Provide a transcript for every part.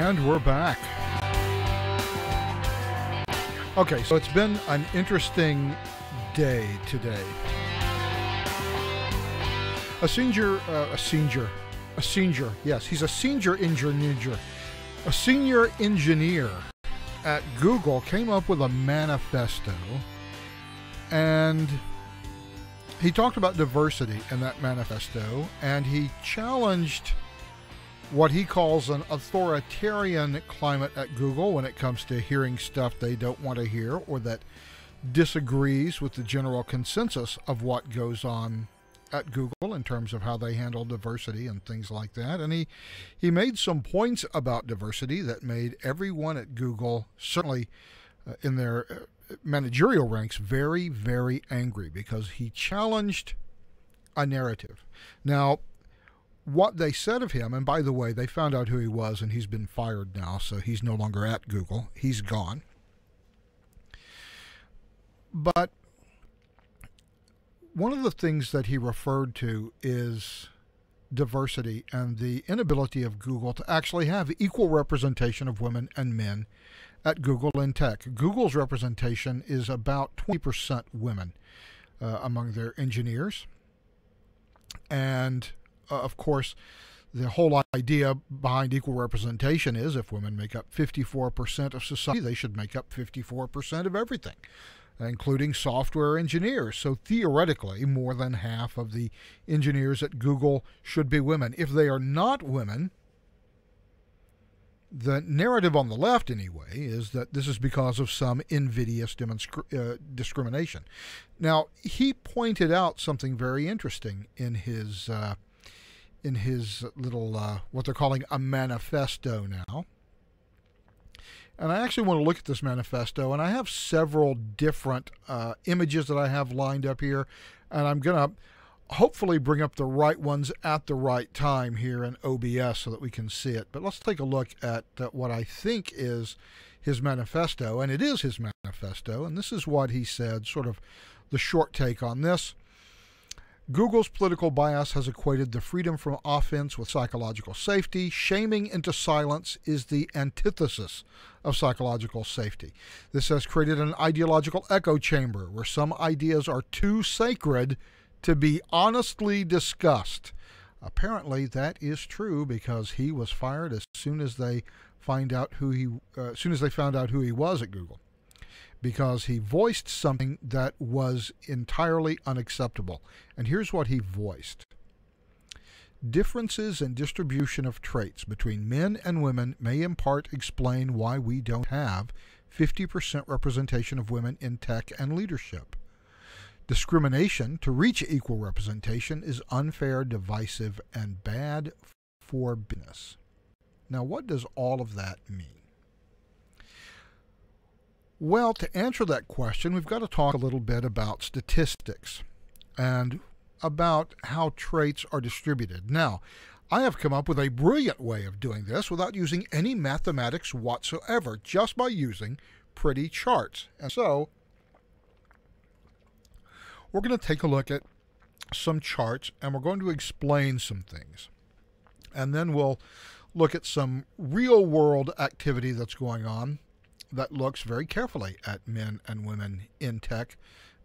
And we're back. Okay, so it's been an interesting day today. Yes, he's a senior engineer. A senior engineer at Google came up with a manifesto, and he talked about diversity in that manifesto, and he challenged what he calls an authoritarian climate at Google when it comes to hearing stuff they don't want to hear or that disagrees with the general consensus of what goes on at Google in terms of how they handle diversity and things like that. And he made some points about diversity that made everyone at Google, certainly in their managerial ranks, very, very angry because he challenged a narrative. Now, what they said of him, and by the way, they found out who he was and he's been fired now, so he's no longer at Google. He's gone. But one of the things that he referred to is diversity and the inability of Google to actually have equal representation of women and men at Google in tech. Google's representation is about 20% women among their engineers. And of course, the whole idea behind equal representation is if women make up 54% of society, they should make up 54% of everything, including software engineers. So theoretically, more than half of the engineers at Google should be women. If they are not women, the narrative on the left, anyway, is that this is because of some invidious discrimination. Now, he pointed out something very interesting in his little, what they're calling a manifesto now. And I actually want to look at this manifesto, and I have several different images that I have lined up here, and I'm going to hopefully bring up the right ones at the right time here in OBS so that we can see it. But let's take a look at what I think is his manifesto, and it is his manifesto, and this is what he said, sort of the short take on this. Google's political bias has equated the freedom from offense with psychological safety. Shaming into silence is the antithesis of psychological safety. This has created an ideological echo chamber where some ideas are too sacred to be honestly discussed. Apparently that is true because he was fired as soon as they found out who he was at Google, because he voiced something that was entirely unacceptable. And here's what he voiced. Differences in distribution of traits between men and women may in part explain why we don't have 50% representation of women in tech and leadership. Discrimination to reach equal representation is unfair, divisive, and bad for business. Now, what does all of that mean? Well, to answer that question, we've got to talk a little bit about statistics and about how traits are distributed. Now, I have come up with a brilliant way of doing this without using any mathematics whatsoever, just by using pretty charts. And so, we're going to take a look at some charts, and we're going to explain some things. And then we'll look at some real-world activity that's going on that looks very carefully at men and women in tech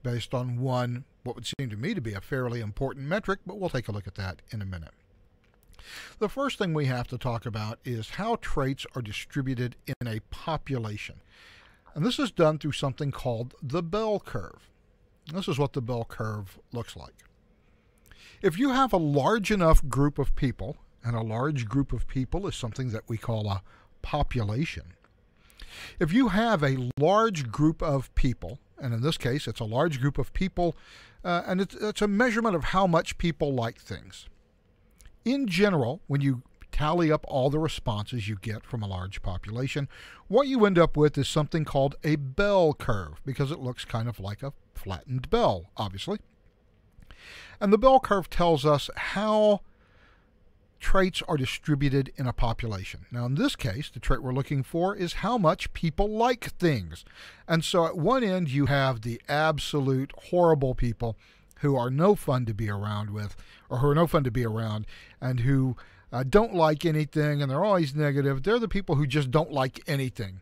based on what would seem to me to be a fairly important metric, but we'll take a look at that in a minute. The first thing we have to talk about is how traits are distributed in a population. And this is done through something called the bell curve. This is what the bell curve looks like. If you have a large enough group of people, and a large group of people is something that we call a population. If you have a large group of people, and in this case it's a large group of people, and it's a measurement of how much people like things. In general, when you tally up all the responses you get from a large population, what you end up with is something called a bell curve, because it looks kind of like a flattened bell, obviously. And the bell curve tells us how traits are distributed in a population. Now, in this case, the trait we're looking for is how much people like things. And so at one end, you have the absolute horrible people who are no fun to be around with, or who are no fun to be around, and who don't like anything, and they're always negative. They're the people who just don't like anything.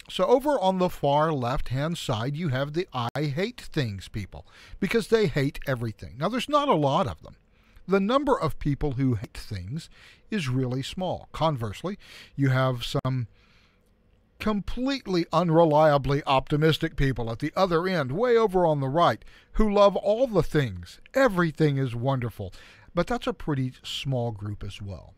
So over on the far left-hand side, you have the I hate things people, because they hate everything. Now, there's not a lot of them. The number of people who hate things is really small. Conversely, you have some completely unreliably optimistic people at the other end, way over on the right, who love all the things. Everything is wonderful. But that's a pretty small group as well.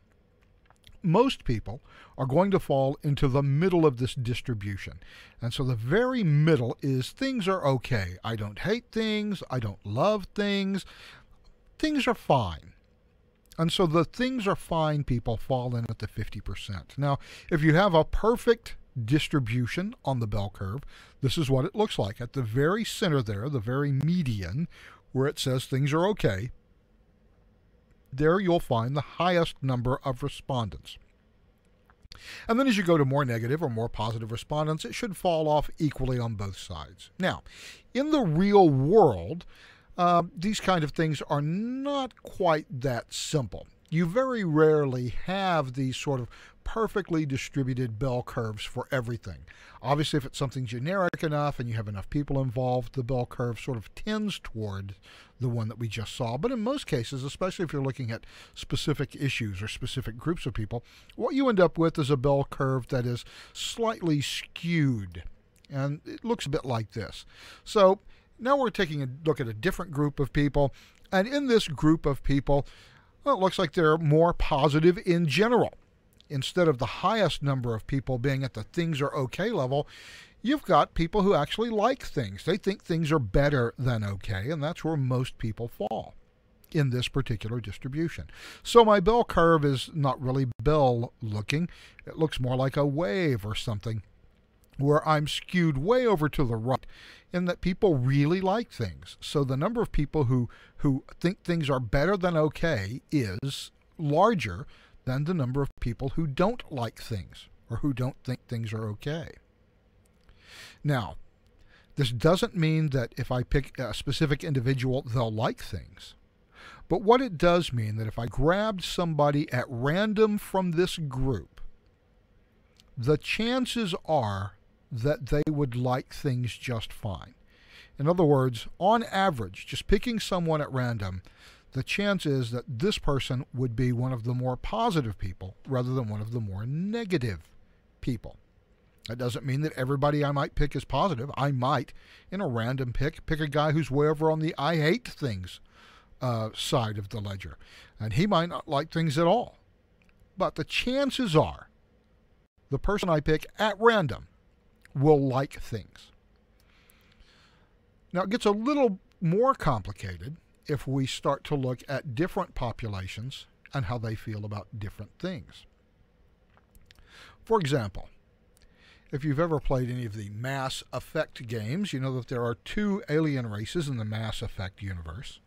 Most people are going to fall into the middle of this distribution. And so the very middle is things are okay. I don't hate things. I don't love things. Things are fine. And so the things are fine people fall in at the 50%. Now, if you have a perfect distribution on the bell curve, this is what it looks like. At the very center there, the very median, where it says things are okay, there you'll find the highest number of respondents. And then as you go to more negative or more positive respondents, it should fall off equally on both sides. Now, in the real world, these kind of things are not quite that simple. You very rarely have these sort of perfectly distributed bell curves for everything. Obviously, if it's something generic enough and you have enough people involved, the bell curve sort of tends toward the one that we just saw. But in most cases, especially if you're looking at specific issues or specific groups of people, what you end up with is a bell curve that is slightly skewed. And it looks a bit like this. So now we're taking a look at a different group of people. And in this group of people, well, it looks like they're more positive in general. Instead of the highest number of people being at the things are okay level, you've got people who actually like things. They think things are better than okay, and that's where most people fall in this particular distribution. So my bell curve is not really bell looking. It looks more like a wave or something, where I'm skewed way over to the right in that people really like things. So the number of people who think things are better than okay is larger than the number of people who don't like things or who don't think things are okay. Now, this doesn't mean that if I pick a specific individual, they'll like things. But what it does mean that if I grabbed somebody at random from this group, the chances are that they would like things just fine. In other words, on average, just picking someone at random, the chance is that this person would be one of the more positive people rather than one of the more negative people. That doesn't mean that everybody I might pick is positive. I might, in a random pick a guy who's way over on the I hate things side of the ledger. And he might not like things at all. But the chances are the person I pick at random will like things. Now, it gets a little more complicated if we start to look at different populations and how they feel about different things. For example, if you've ever played any of the Mass Effect games, you know that there are two alien races in the Mass Effect universe,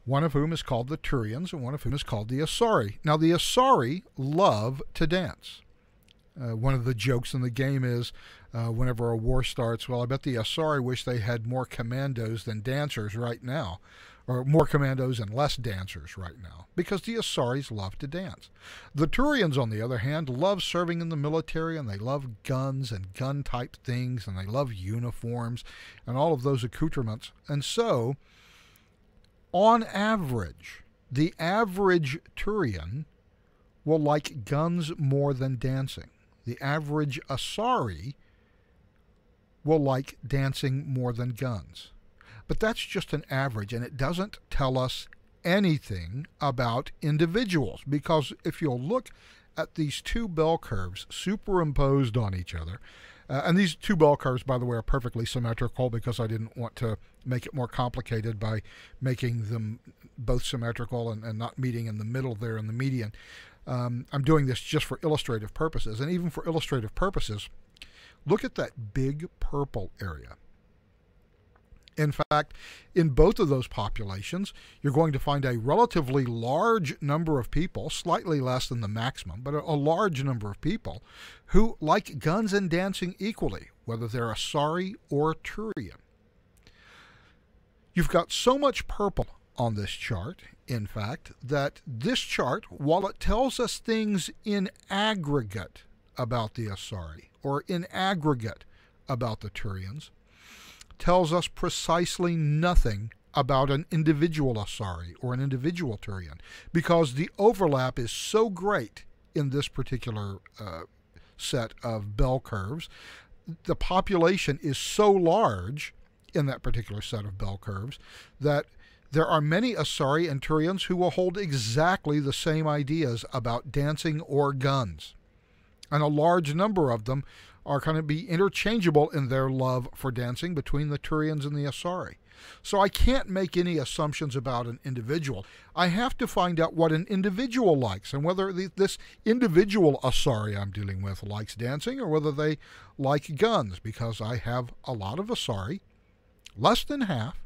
one of whom is called the Turians and one of whom is called the Asari. Now, the Asari love to dance. One of the jokes in the game is whenever a war starts, well, I bet the Asari wish they had more commandos than dancers right now, or more commandos and less dancers right now, because the Asaris love to dance. The Turians, on the other hand, love serving in the military, and they love guns and gun-type things, and they love uniforms and all of those accoutrements. And so, on average, the average Turian will like guns more than dancing. The average Asari will like dancing more than guns. But that's just an average, and it doesn't tell us anything about individuals, because if you'll look at these two bell curves superimposed on each other, and these two bell curves, by the way, are perfectly symmetrical because I didn't want to make it more complicated by making them both symmetrical and not meeting in the middle there in the median. I'm doing this just for illustrative purposes, and even for illustrative purposes, look at that big purple area. In fact, in both of those populations, you're going to find a relatively large number of people, slightly less than the maximum, but a large number of people who like guns and dancing equally, whether they're Asari or Turian. You've got so much purple on this chart, in fact, that this chart, while it tells us things in aggregate about the Asari, or in aggregate about the Turians, tells us precisely nothing about an individual Asari or an individual Turian, because the overlap is so great in this particular set of bell curves. The population is so large in that particular set of bell curves that there are many Asari and Turians who will hold exactly the same ideas about dancing or guns. And a large number of them are going to be interchangeable in their love for dancing between the Turians and the Asari. So I can't make any assumptions about an individual. I have to find out what an individual likes, and whether this individual Asari I'm dealing with likes dancing or whether they like guns, because I have a lot of Asari, less than half,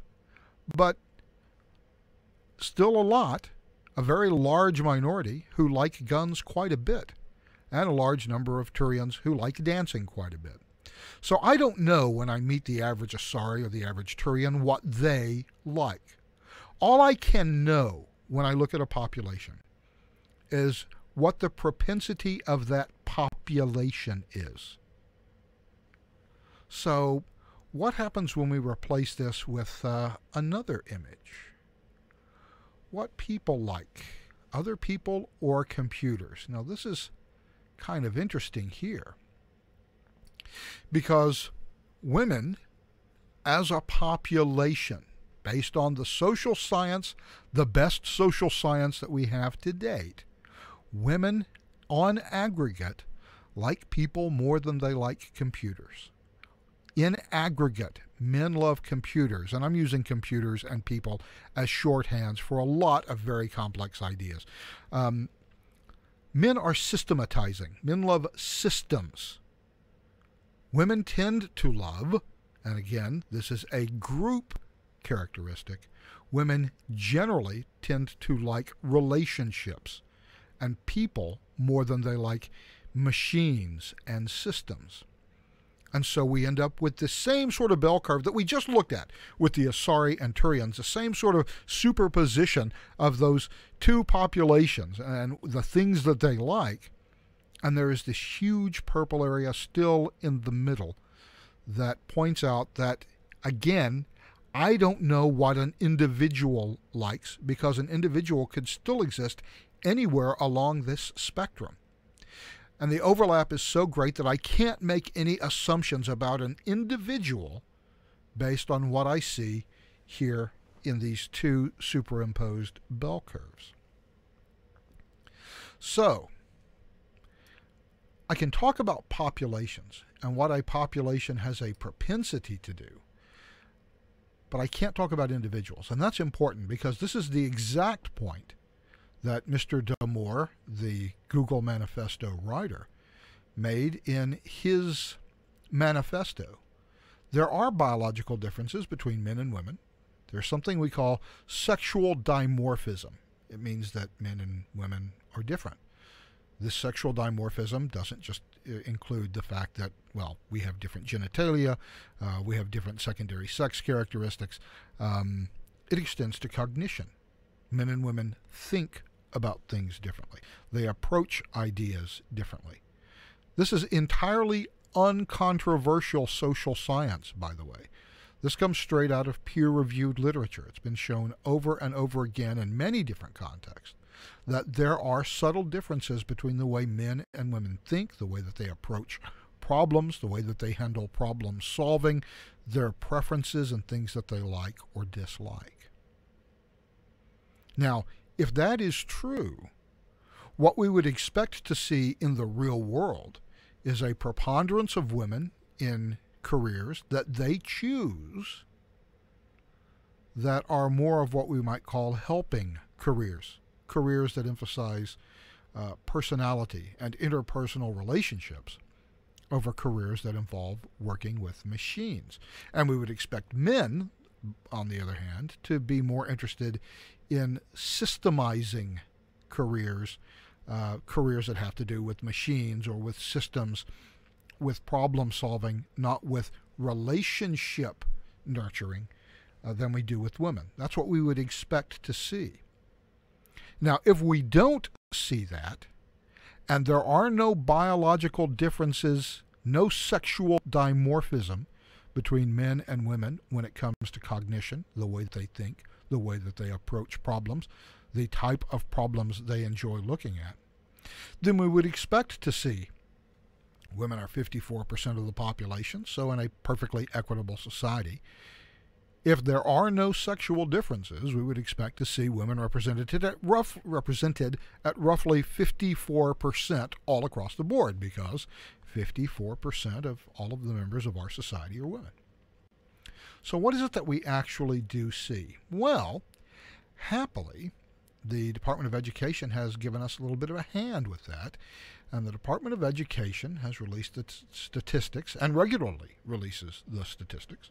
but still a lot, a very large minority who like guns quite a bit, and a large number of Turians who like dancing quite a bit. So I don't know when I meet the average Asari or the average Turian what they like. All I can know when I look at a population is what the propensity of that population is. So what happens when we replace this with another image? What people like, other people or computers? Now this is kind of interesting here, because women as a population, based on the social science, the best social science that we have to date, women on aggregate like people more than they like computers. In aggregate, men love computers, and I'm using computers and people as shorthands for a lot of very complex ideas. Men are systematizing. Men love systems. Women tend to love, and again, this is a group characteristic, women generally tend to like relationships and people more than they like machines and systems. And so we end up with the same sort of bell curve that we just looked at with the Asari and Turians, the same sort of superposition of those two populations and the things that they like. And there is this huge purple area still in the middle that points out that, again, I don't know what an individual likes, because an individual could still exist anywhere along this spectrum. And the overlap is so great that I can't make any assumptions about an individual based on what I see here in these two superimposed bell curves. So, I can talk about populations and what a population has a propensity to do, but I can't talk about individuals. And that's important, because this is the exact point that Mr. Damore, the Google Manifesto writer, made in his manifesto. There are biological differences between men and women. There's something we call sexual dimorphism. It means that men and women are different. This sexual dimorphism doesn't just include the fact that, well, we have different genitalia, we have different secondary sex characteristics. It extends to cognition. Men and women think about things differently. They approach ideas differently. This is entirely uncontroversial social science, by the way. This comes straight out of peer-reviewed literature. It's been shown over and over again in many different contexts that there are subtle differences between the way men and women think, the way that they approach problems, the way that they handle problem solving, their preferences and things that they like or dislike. Now, if that is true, what we would expect to see in the real world is a preponderance of women in careers that they choose that are more of what we might call helping careers, careers that emphasize personality and interpersonal relationships over careers that involve working with machines. And we would expect men, on the other hand, to be more interested in systemizing careers, careers that have to do with machines or with systems, with problem solving, not with relationship nurturing, than we do with women. That's what we would expect to see. Now, if we don't see that, and there are no biological differences, no sexual dimorphism between men and women when it comes to cognition, the way that they think, the way that they approach problems, the type of problems they enjoy looking at, then we would expect to see women are 54% of the population, so in a perfectly equitable society, if there are no sexual differences, we would expect to see women represented at roughly 54% all across the board, because 54% of all of the members of our society are women. So what is it that we actually do see? Well, happily, the Department of Education has given us a little bit of a hand with that, and the Department of Education has released its statistics, and regularly releases the statistics,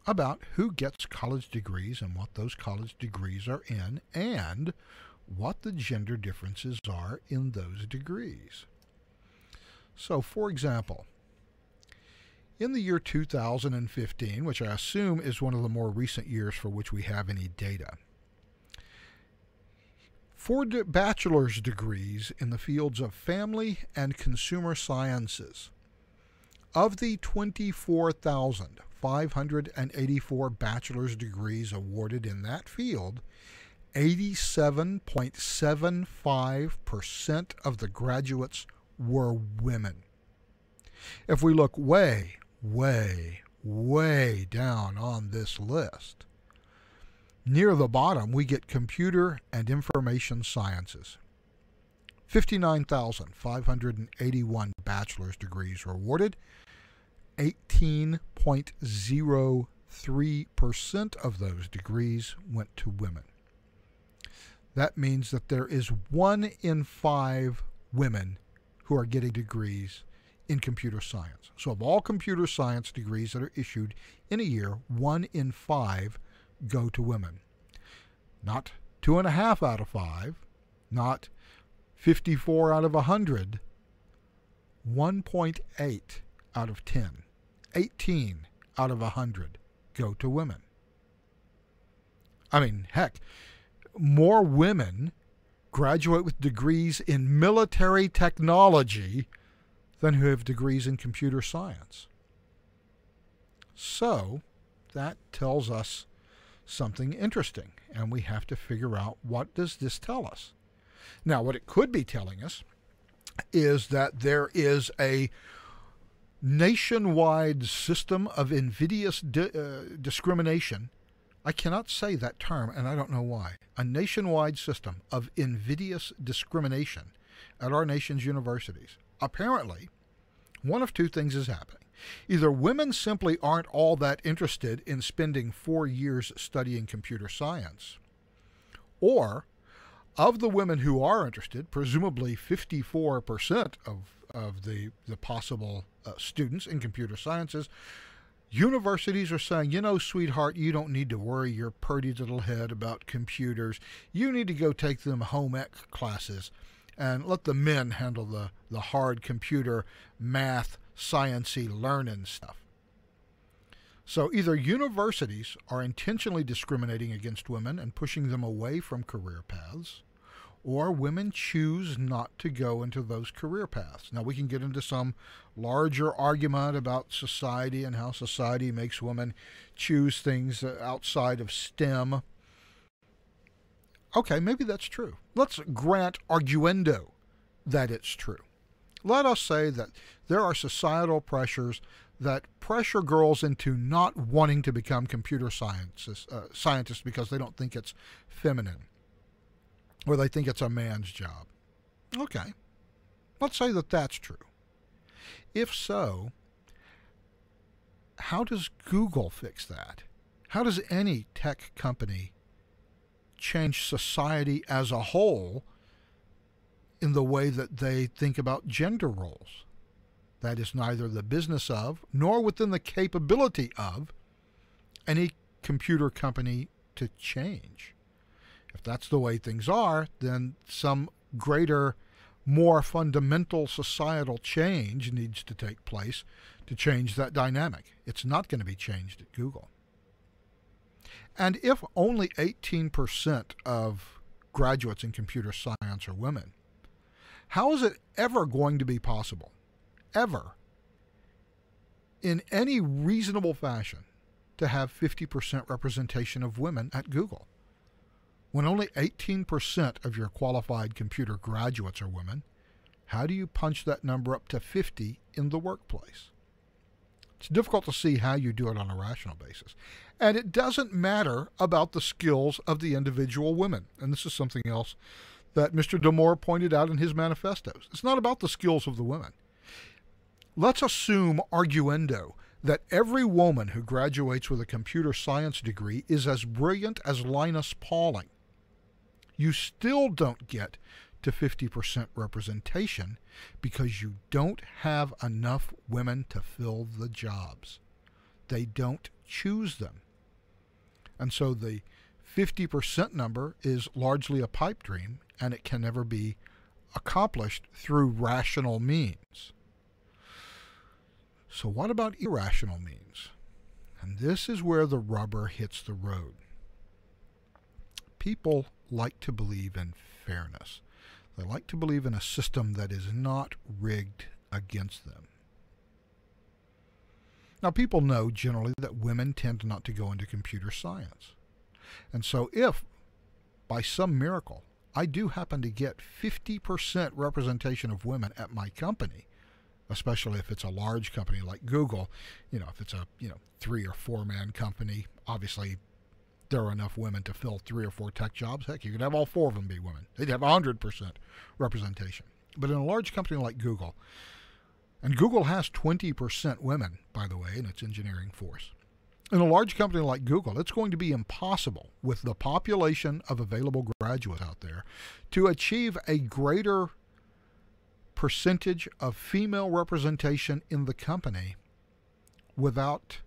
about who gets college degrees and what those college degrees are in, and what the gender differences are in those degrees. So, for example, in the year 2015, which I assume is one of the more recent years for which we have any data, for bachelor's degrees in the fields of family and consumer sciences, of the 24,584 bachelor's degrees awarded in that field, 87.75% of the graduates were women. If we look way, way, way down on this list, near the bottom we get computer and information sciences. 59,581 bachelor's degrees were awarded. 18.03% of those degrees went to women. That means that there is 1 in 5 women who are getting degrees in computer science. So of all computer science degrees that are issued in a year, 1 in 5 go to women. Not 2.5 out of 5, not 54 out of 100, 1.8 out of 10, 18 out of 100 go to women. I mean, heck, more women graduate with degrees in military technology than who have degrees in computer science. So that tells us something interesting, and we have to figure out, what does this tell us? Now, what it could be telling us is that there is a nationwide system of invidious discrimination. I cannot say that term, and I don't know why. A nationwide system of invidious discrimination at our nation's universities. Apparently, one of two things is happening. Either women simply aren't all that interested in spending 4 years studying computer science, or of the women who are interested, presumably 54% of the possible students in computer sciences, universities are saying, you know, sweetheart, you don't need to worry your purty little head about computers. You need to go take them home ec classes and let the men handle the hard computer, math, science-y learning stuff. So either universities are intentionally discriminating against women and pushing them away from career paths, or women choose not to go into those career paths. Now, we can get into some larger argument about society and how society makes women choose things outside of STEM. Okay, maybe that's true. Let's grant arguendo that it's true. Let us say that there are societal pressures that pressure girls into not wanting to become computer scientists because they don't think it's feminine, or they think it's a man's job. Okay, let's say that that's true. If so, how does Google fix that? How does any tech company change society as a whole in the way that they think about gender roles? That is neither the business of, nor within the capability of, any computer company to change. If that's the way things are, then some greater, more fundamental societal change needs to take place to change that dynamic. It's not going to be changed at Google. And if only 18% of graduates in computer science are women, how is it ever going to be possible, ever, in any reasonable fashion, to have 50% representation of women at Google? When only 18% of your qualified computer graduates are women, how do you punch that number up to 50 in the workplace? It's difficult to see how you do it on a rational basis. And it doesn't matter about the skills of the individual women. And this is something else that Mr. Damore pointed out in his manifestos. It's not about the skills of the women. Let's assume, arguendo, that every woman who graduates with a computer science degree is as brilliant as Linus Pauling. You still don't get to 50% representation because you don't have enough women to fill the jobs. They don't choose them. And so the 50% number is largely a pipe dream, and it can never be accomplished through rational means. So what about irrational means? And this is where the rubber hits the road. People like to believe in fairness. They like to believe in a system that is not rigged against them. Now, people know generally that women tend not to go into computer science. And so if, by some miracle, I do happen to get 50% representation of women at my company, especially if it's a large company like Google, if it's a 3 or 4 man company, obviously there are enough women to fill 3 or 4 tech jobs. Heck, you could have all 4 of them be women. They'd have 100% representation. But in a large company like Google, and Google has 20% women, by the way, in its engineering force. In a large company like Google, it's going to be impossible with the population of available graduates out there to achieve a greater percentage of female representation in the company without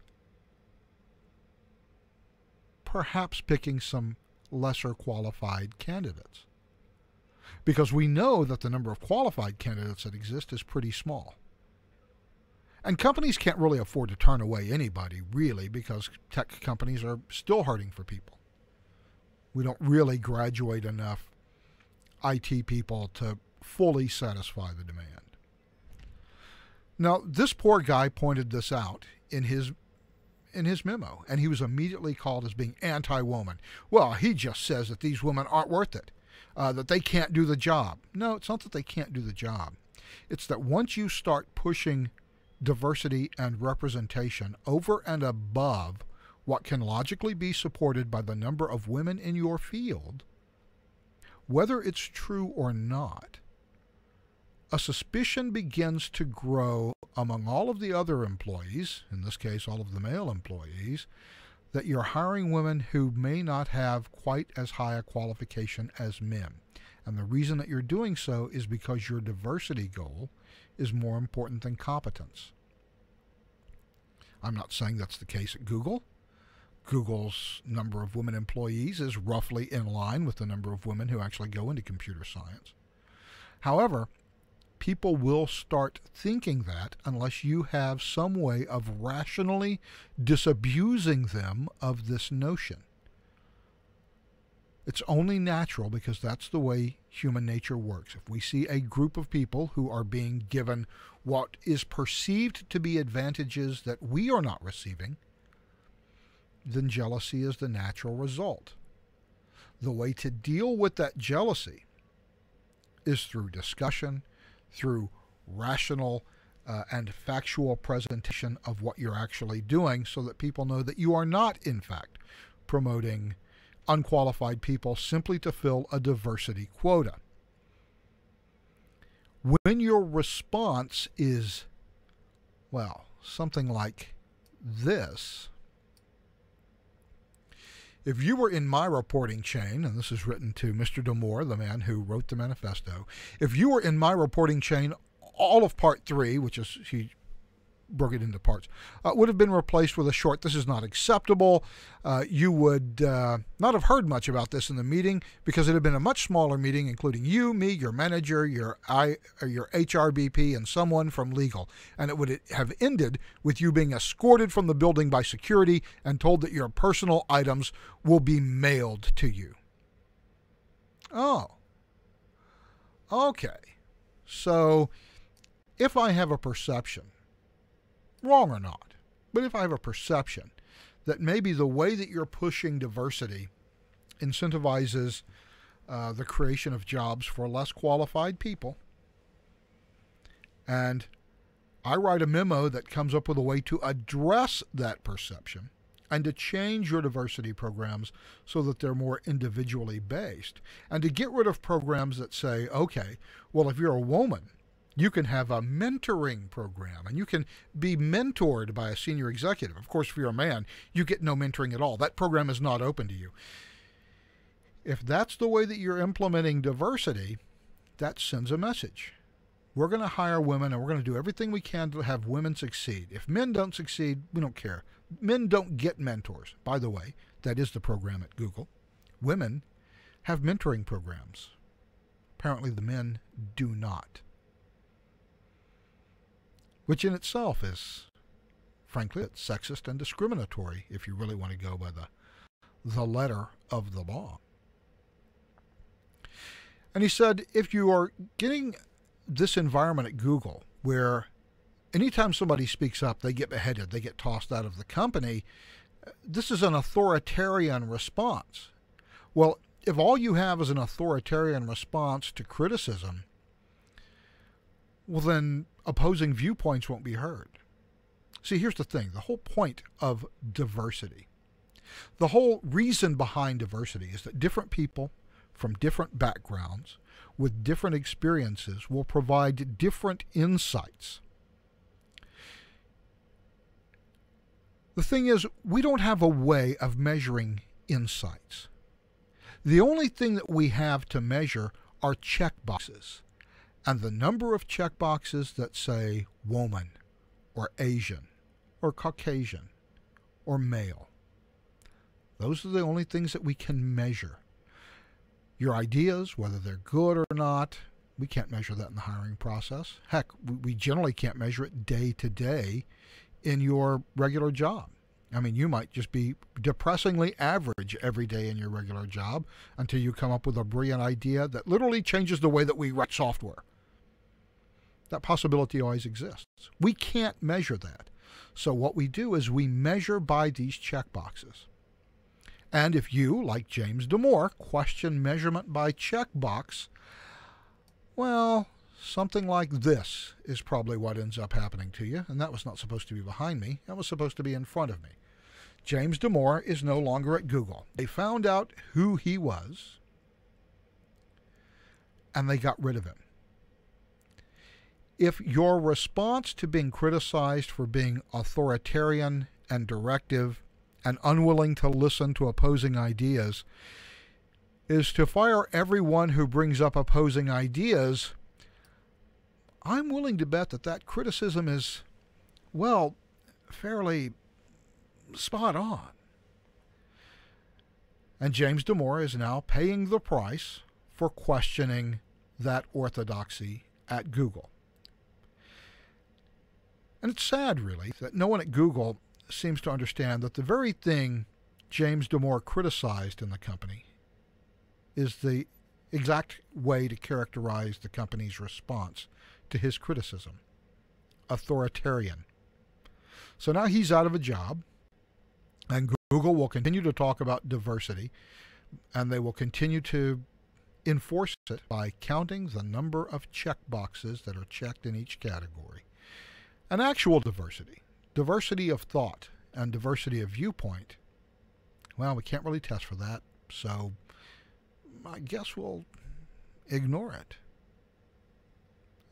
perhaps picking some lesser qualified candidates. Because we know that the number of qualified candidates that exist is pretty small. And companies can't really afford to turn away anybody, really, because tech companies are still hurting for people. We don't really graduate enough IT people to fully satisfy the demand. Now, this poor guy pointed this out in his memo, and he was immediately called as being anti-woman. Well, he just says that these women aren't worth it, that they can't do the job. No, it's not that they can't do the job. It's that once you start pushing diversity and representation over and above what can logically be supported by the number of women in your field, whether it's true or not, a suspicion begins to grow among all of the other employees, in this case all of the male employees, that you're hiring women who may not have quite as high a qualification as men. And the reason that you're doing so is because your diversity goal is more important than competence. I'm not saying that's the case at Google. Google's number of women employees is roughly in line with the number of women who actually go into computer science. However, people will start thinking that unless you have some way of rationally disabusing them of this notion. It's only natural because that's the way human nature works. If we see a group of people who are being given what is perceived to be advantages that we are not receiving, then jealousy is the natural result. The way to deal with that jealousy is through discussion, through rational and factual presentation of what you're actually doing so that people know that you are not, in fact, promoting unqualified people simply to fill a diversity quota. When your response is, well, something like this, if you were in my reporting chain, and this is written to Mr. Damore, the man who wrote the manifesto, if you were in my reporting chain, all of part 3, which is he broke it into parts, would have been replaced with a short, "This is not acceptable." You would not have heard much about this in the meeting because it had been a much smaller meeting, including you, me, your manager, your HRBP, and someone from legal. And it would have ended with you being escorted from the building by security and told that your personal items will be mailed to you. Oh. Okay. So, if I have a perception, wrong or not, but if I have a perception that maybe the way that you're pushing diversity incentivizes the creation of jobs for less qualified people, and I write a memo that comes up with a way to address that perception and to change your diversity programs so that they're more individually based, and to get rid of programs that say, okay, well, if you're a woman, you can have a mentoring program and you can be mentored by a senior executive. Of course, if you're a man, you get no mentoring at all. That program is not open to you. If that's the way that you're implementing diversity, that sends a message. We're going to hire women and we're going to do everything we can to have women succeed. If men don't succeed, we don't care. Men don't get mentors. By the way, that is the program at Google. Women have mentoring programs. Apparently the men do not. Which in itself is, frankly, it's sexist and discriminatory if you really want to go by the letter of the law. And he said, if you are getting this environment at Google where anytime somebody speaks up, they get beheaded, they get tossed out of the company, this is an authoritarian response. Well, if all you have is an authoritarian response to criticism, well then opposing viewpoints won't be heard. See, here's the thing. The whole point of diversity, the whole reason behind diversity is that different people from different backgrounds with different experiences will provide different insights. The thing is, we don't have a way of measuring insights. The only thing that we have to measure are check boxes. And the number of check boxes that say woman, or Asian, or Caucasian, or male. Those are the only things that we can measure. Your ideas, whether they're good or not, we can't measure that in the hiring process. Heck, we generally can't measure it day to day in your regular job. I mean, you might just be depressingly average every day in your regular job until you come up with a brilliant idea that literally changes the way that we write software. That possibility always exists. We can't measure that. So what we do is we measure by these check boxes. And if you, like James Damore, question measurement by checkbox, well, something like this is probably what ends up happening to you. And that was not supposed to be behind me. That was supposed to be in front of me. James Damore is no longer at Google. They found out who he was, and they got rid of him. If your response to being criticized for being authoritarian and directive and unwilling to listen to opposing ideas is to fire everyone who brings up opposing ideas, I'm willing to bet that that criticism is, well, fairly spot on. And James Damore is now paying the price for questioning that orthodoxy at Google. And it's sad, really, that no one at Google seems to understand that the very thing James Damore criticized in the company is the exact way to characterize the company's response to his criticism: authoritarian. So now he's out of a job, and Google will continue to talk about diversity, and they will continue to enforce it by counting the number of check boxes that are checked in each category. And actual diversity, diversity of thought and diversity of viewpoint, well, we can't really test for that, so I guess we'll ignore it.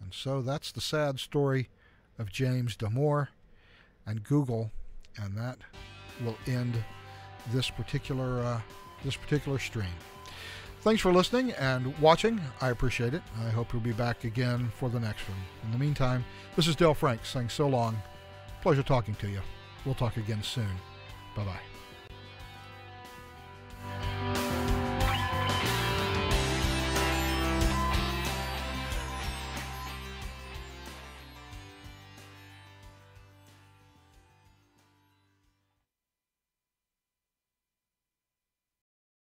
And so that's the sad story of James Damore and Google, and that will end this particular stream. Thanks for listening and watching. I appreciate it. I hope you'll be back again for the next one. In the meantime, this is Dale Frank saying so long Pleasure talking to you. We'll talk again soon. Bye-bye.